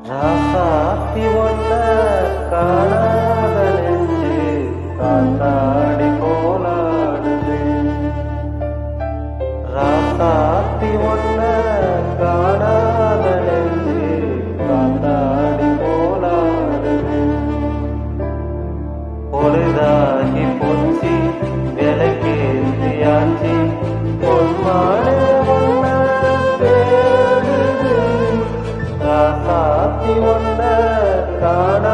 ராசாத்தி ஒன்ன காணாத நெஞ்சு காத்தாடி போனாடுது. ராசாத்தி ஒன்ன காணாத நெஞ்சு காத்தாடி போனாடுது. பொழுதாகி போச்சு விலைக்கேந்தியாச்சு பொன்மானே ஒன்ன தேடுது. ராசாத்தி ஒன்ன காண